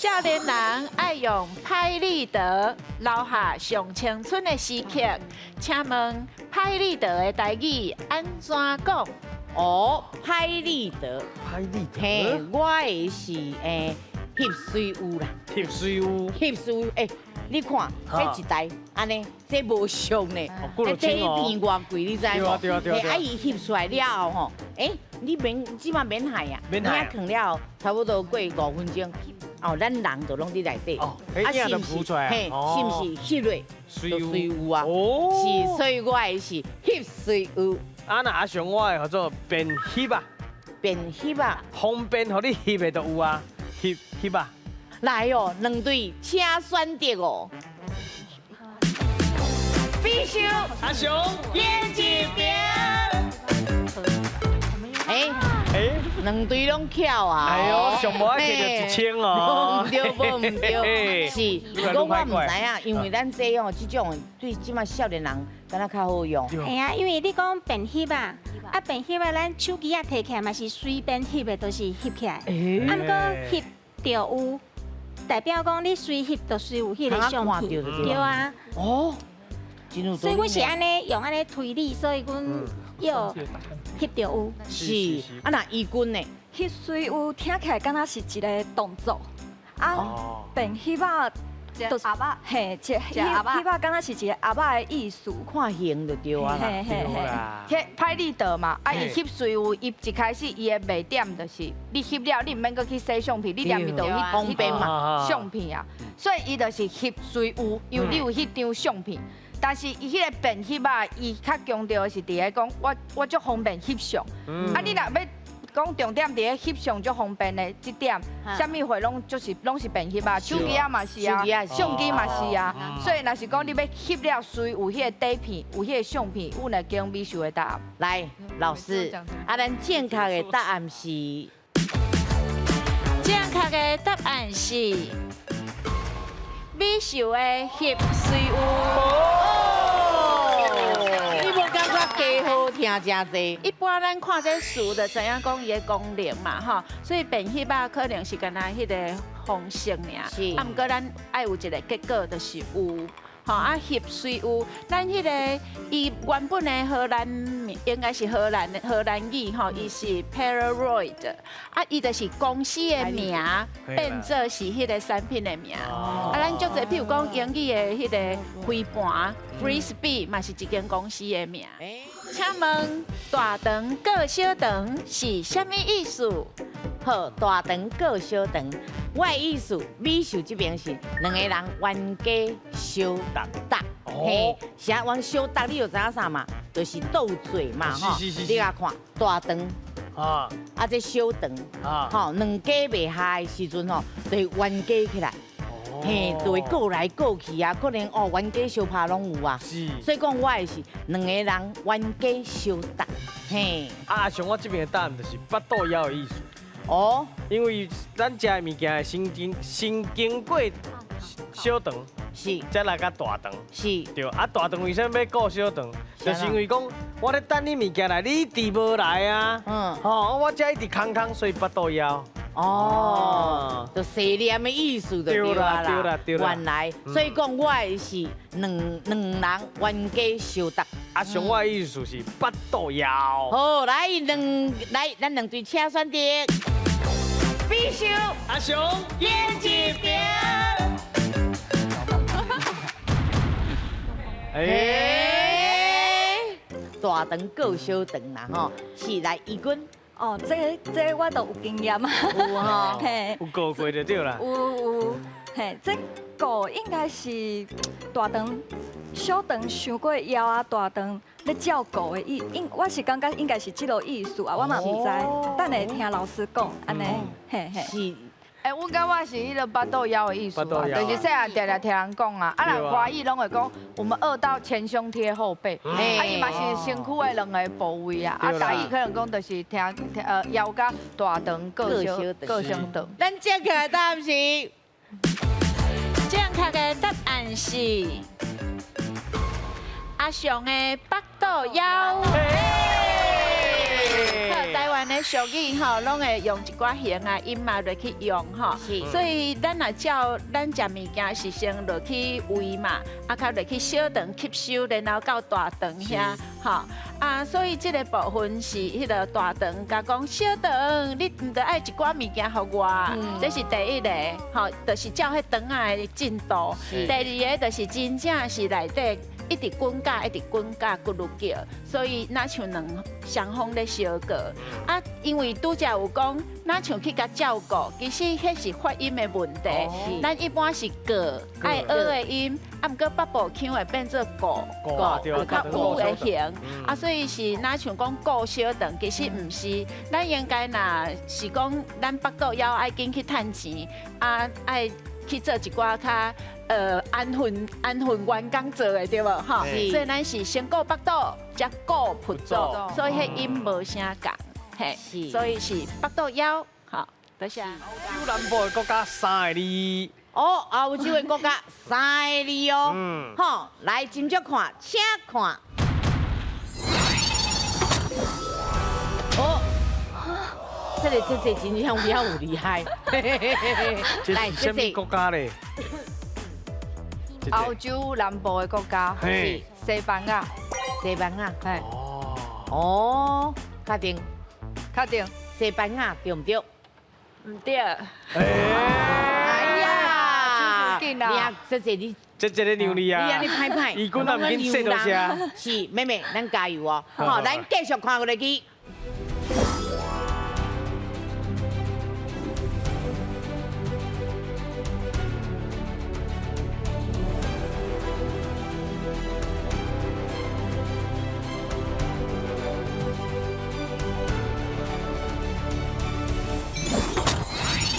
少年人爱用拍立得留下上青春的时刻，请问拍立得的台语安怎讲？哦，拍立得，拍立嘿，得，我的是翕水屋啦，翕水屋，翕水屋，你看，这一台安尼，这无俗呢。过了这一千哦。片偌贵，你知无？对啊对啊对啊对啊伊翕出来了后吼，你即马免害啊，免害放了后差不多过5分钟，哦，咱人就拢伫内底。哦，迄影就浮出来嘿，哦是不是翕落就水屋啊？哦，是，所以我的是翕水屋，啊那阿雄我的叫做便翕啊，便翕啊。方便互你翕的都有啊，翕啊。来哦，2队请选择哦。必须阿雄，演一遍。2队拢巧啊！哎呦，上无爱摕着1000哦。唔对，无唔对，是。越来越如果我快快唔知影，因为咱这哦，这种对即马少年人敢若较好用。哎呀，因为你讲便翕啊，便翕啊，咱手机啊摕起来嘛是随便翕的，都是翕起来。啊，不过翕就有，代表讲你随翕就随有迄个相片。对啊。哦，真有道理。所以阮是安尼用安尼推理，所以阮要翕就有。是。啊，那义军呢？翕水有听起来敢若是一个动作，啊，哦，便翕仔就是阿爸，嘿，一阿爸翕仔敢若是一个阿爸的意思，看形就对啊啦。对啦。迄拍立得嘛，啊，伊嘿翕水有，伊一开始伊的卖点就是你翕了，你毋免搁去洗相片，你念面就有方便嘛相片啊，所以伊就是翕水有，因为你有迄张相片。但是伊迄个便翕啊，伊较强调的是伫个讲，我足方便翕相，啊，你若要讲重点伫咧翕相足方便的即点，啥物货拢是便翕啊，手机啊嘛是啊，相机嘛是啊，所以若是讲你要翕了随有迄个底片，有迄个相片，阮来给美秀的答案。来，老师，啊，咱正确的答案是。正确的答案是美秀的翕水屋。你无感觉加好听真济？一般咱看这词的怎样讲伊的功能嘛，吼，所以便翕啊，可能是干那迄个方式尔，是啊，毋过咱爱有一个结果，就是有。吼啊，翕水有，咱迄个伊原本的荷兰应该是荷兰语吼，伊是 Polaroid， 啊，伊就是公司的名变做是迄个产品的名。啊，咱足侪，譬如讲英语的迄个飞盘 Frisbee 嘛是一间公司的名。请问大肠过小肠是啥物意思？好，大肠过小肠，我的意思，美秀这边是2个人冤家相搭，嘿，啥冤相搭，你就知影啥嘛？就是斗嘴嘛，吼。你甲看大肠啊，啊，这小肠，啊，吼，2家袂下的时阵吼，就会冤家起来，嘿，就会过来过去啊，可能哦冤家相拍拢有啊。是。所以讲，我的是2个人冤家相搭，嘿。啊，像我这边的答案就是巴肚枵的意思。哦，因为咱食的物件会先经过小肠，是才来甲大肠。是，对，啊大肠为什么要顾小肠？就是因为讲我咧等你物件来，你一直无来啊。吼，我这一直空，所以巴肚枵。哦，就细念的意思就对啦。对啦。原来，所以讲我的是两人冤家相搭。啊，像我的意思是巴肚枵。好，来咱2队请选择。必须阿雄，演一遍。大肠过小肠啦吼，是来义军。哦，这我都有经验啊。有吼，嘿，有过过就对啦。有，嘿，这个应该是大肠、小肠伤过枵啊，大肠咧照顾的意，我是感觉应该是这个意思啊，我嘛唔知，等下听老师讲，安尼，嘿嘿。是。阮感觉是迄个巴肚枵的意思啊，就是细汉常常听人讲啊，啊人华语拢会讲，我们2道前胸贴后背，啊伊嘛是身躯的2个部位啊，啊台语可能讲就是听枵甲大肠过小肠。咱正确的答案是，正确的答案是阿雄的巴肚枵。台湾的的俗语吼，拢会用一寡形啊音嘛落去用吼。是所以咱若照咱食物件是先落去胃嘛，啊，较落去小肠吸收，然后到大肠遐吼。啊，所以这个部分是迄个大肠，甲讲小肠，你毋得爱一寡物件互我，这是第一个，吼，就是照迄肠仔的进度。第二个就是真正是内底一直滚架，一直滚架，咕噜叫，所以哪像两双方咧相过。啊，因为拄则有讲，哪像去甲照顾，其实迄是发音的问题。咱一般是过爱学的音，啊，毋过北部腔会变做过，有较有的形。啊，所以是哪像讲顾小肠，其实毋是，咱应该若是讲咱北岛要爱紧去趁钱，啊，爱去做一寡较安分员工做的对无吼？所以咱是先顾北岛，才顾普州，所以迄音无啥共，嘿，所以是北岛腰，好，多谢。欧洲南部的国家3个字。哦，欧洲的国家3个字哦。好，来斟酌看，请看。哦，这个真正比较有厉害。这是什么国家嘞？欧洲南部的国家是西班牙，西班牙。嘿，哦，确定确定。西班牙对唔对？唔对。哎呀，紧啊！这你。这个牛力啊！你安尼歹歹，伊滚啊，唔紧说多些。是，妹妹，咱加油哦！好，咱继续看落去。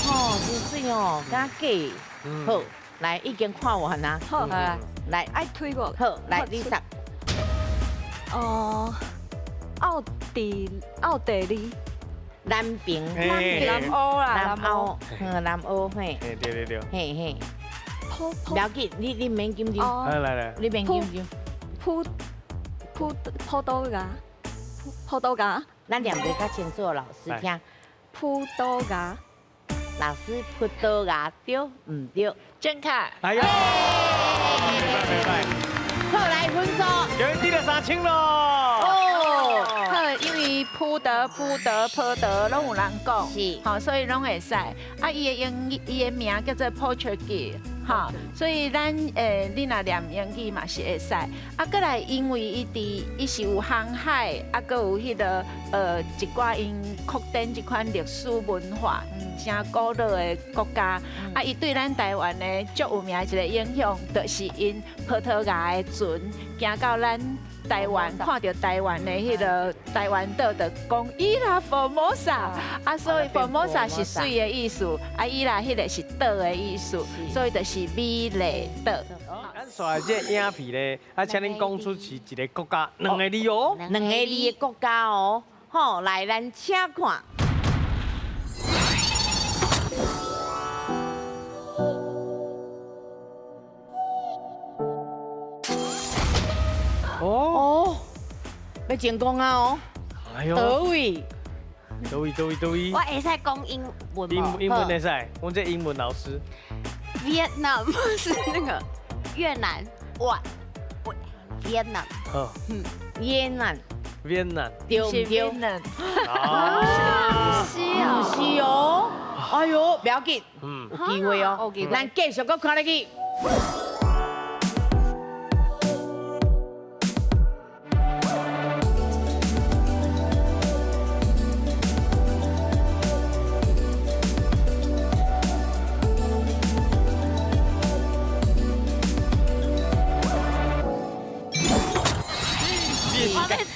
哦，真水哦，敢假。好。来，已经看完啦。好，来，爱推我。好，来，你说。奥地利。南平。南欧啦，南欧。南欧嘿。对。嘿嘿。不要紧，你免紧张。来。你免紧张。葡萄牙。咱念得较清楚，老师听。葡萄牙。老师，葡萄牙对唔对？正确。哎呀！拜。好，来分数。有人得了3000咯。哦。好，因为葡萄拢有人讲，是，好，所以拢会使。啊，伊的名叫做 Portuguese， 哈，所以咱你若念英语嘛是会使。啊，过来因为伊是有航海，啊，搁有迄个一寡因扩展这款历史文化，真古老的国家。啊，伊对咱台湾呢足有名一个影响，就是因葡萄牙的船行到咱台湾，看到台湾的迄个台湾岛，就讲伊拉 Formosa， 啊，所以 Formosa 是水的意思，啊，伊拉迄个是岛的意思，所以就是美丽岛。咱刷这影片咧，啊，请恁讲出是一个国家2个字哦。2个字的国家哦，好，来，咱请看。哦，要成功啊哦！哎呦，倒位？我会使讲英文吗？英文会使，我这英文老师。Vietnam 是那个越南，越南。好，越南。越南。对唔对？越南。是哦。哎呦，不要紧，有机会哦。咱继续搁看落去。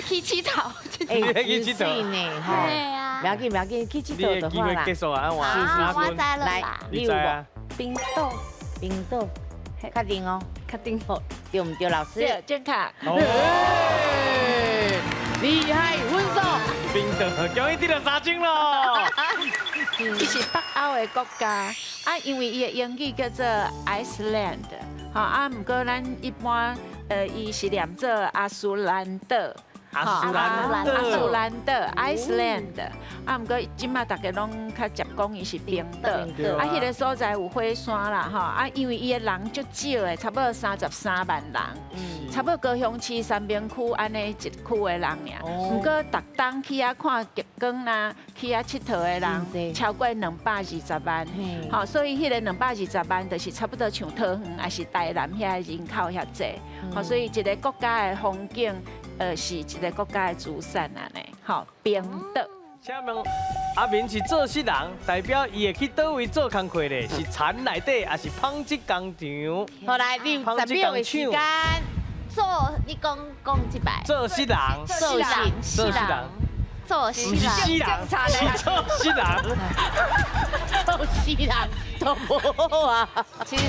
去乞讨，哎，去乞讨呢，哈，不要紧，去乞讨就好啦。结束啊，我知了啦。你有无？冰豆，确定哦，确定好，对唔对，老师？对，正确。厉害，分数。冰豆，终于得了3000咯。伊是北欧的国家，啊，因为伊的英语叫做 Iceland， 好啊，毋过咱一般伊是念做阿苏兰岛，阿斯兰阿斯德，兰德 Iceland， 啊，毋过即马大家拢较接讲伊是冰岛，啊，迄个所在有火山啦，吼，啊，因为伊的人足少的，差不多33万人，差不多高雄市三明区安尼一区的人尔，毋过逐冬去遐看极光啦，去遐佚佗的人超过220万，吼，所以迄个220万就是差不多像桃园还是台南遐人口遐济，吼，所以一个国家的风景。是一个国家的资产啊呢，吼，冰岛。请问阿明是做事人，代表伊会去倒位做工课咧？是田内底，还是纺织工厂？好来，你有10秒的时间。你讲一摆。做事人，做事做事人，做事不是死人，是做事人。做事人都无好啊，其实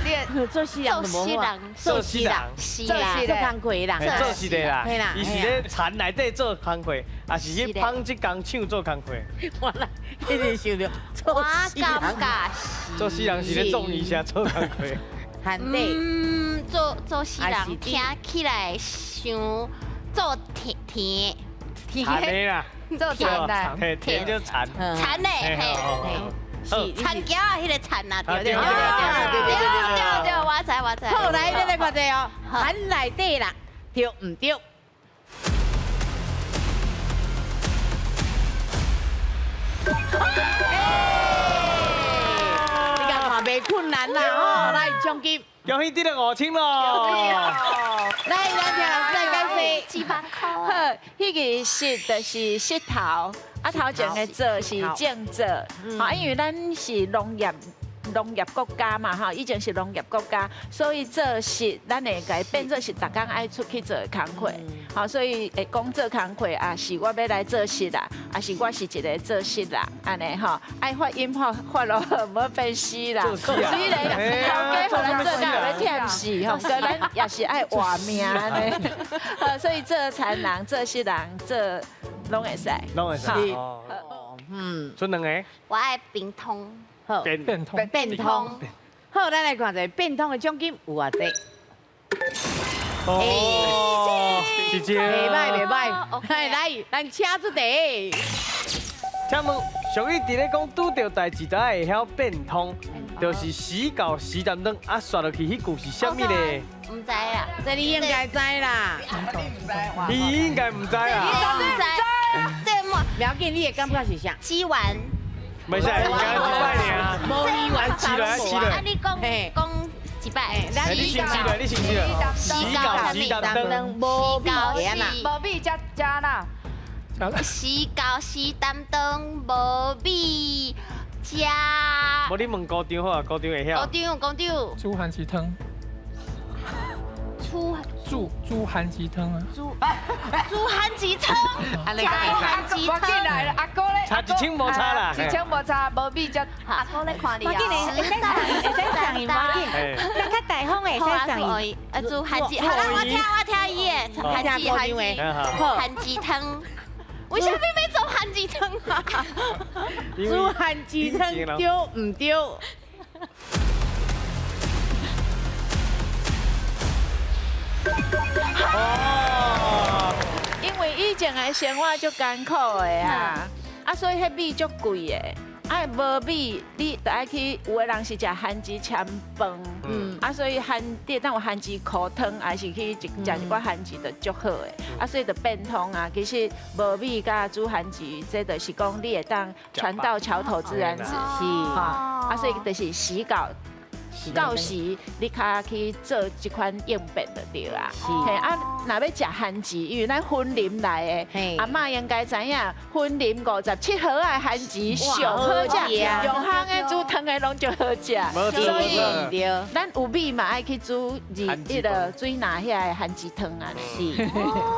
你做事人都无好啊，做事人，做工课的人，做事的啦嘿啦，伊是咧田内底做工课，还是去纺织工厂做工课？我来一直想着做我事人，感觉做事人是咧种一下做工课。含底做事人听起来像做田田的啦，做田的，嘿，田就田。田的嘿。是田桥啊，迄个田啊，对对对对，我知。好来，咱来看者哦，田内底啦，对唔对？你敢看袂困难啦吼，来奖金，恭喜得了5000咯！来咱听老师来解释。 700块。好，迄个石就是石头，啊头前的做是种做，啊因为咱是农业国家嘛，哈，以前是农业国家，所以做是咱会改变做是逐工爱出去做工课，好，所以会讲做工课啊，是我要来做事啦，啊是我是一个做事人，安尼吼，爱发音发落无变死啦，虽然头家互咱做到要忝死吼，所以咱也是爱活命安尼，所以做田人、做事人、做拢会使，拢会使。哦，剩两个。我爱冰通。 好，变通。变通。好，咱来看者变通的奖金有偌济。哦，姐姐。袂歹，来，咱请出题。请问，俗语伫咧讲拄着代志就会晓变通，就是时到时站灯啊，刷落去迄句是啥物咧？唔知啊，这你应该知啦。你应该唔知啊。唔知，这么不要紧，你的感觉是啥？鸡丸。 没事，应该一摆尔。无意外起来，起来。啊，你讲一摆。你先起来，你先起来。时到时站灯，无必要啦。无米加啦。时到时站灯，无米加。无你问高中好啊，高中会晓。高中。猪含鸡汤，猪含鸡汤啊，猪含鸡汤，加含鸡汤。我进来了，阿哥咧。差1000无差啦。 1000无差，无米加。阿哥咧看你啊。我见你会使上伊，我见。咱较大方会使上伊。猪含鸡，好啦，我听伊的，含鸡含鸡，含鸡汤。为什么要做含鸡汤啊？猪含鸡汤对唔对？哦，因为以前的生活足艰苦的啊，所以迄米足贵的。无米，你就爱去，有的人是食番薯签饭，所以当有番薯苦汤，还是去食一寡番薯就足好的，所以就变通啊。其实无米甲煮番薯，这就是讲你会当船到桥头自然直，是所以就是时到时你较去做这款应变就对啦。若要食番薯，因为咱婚林来的，阿嬷应该知影，婚林57号的番薯上好食，用香的煮汤的拢就好食。所以咱有米嘛爱去煮迄个水拿遐的番薯汤啊。是。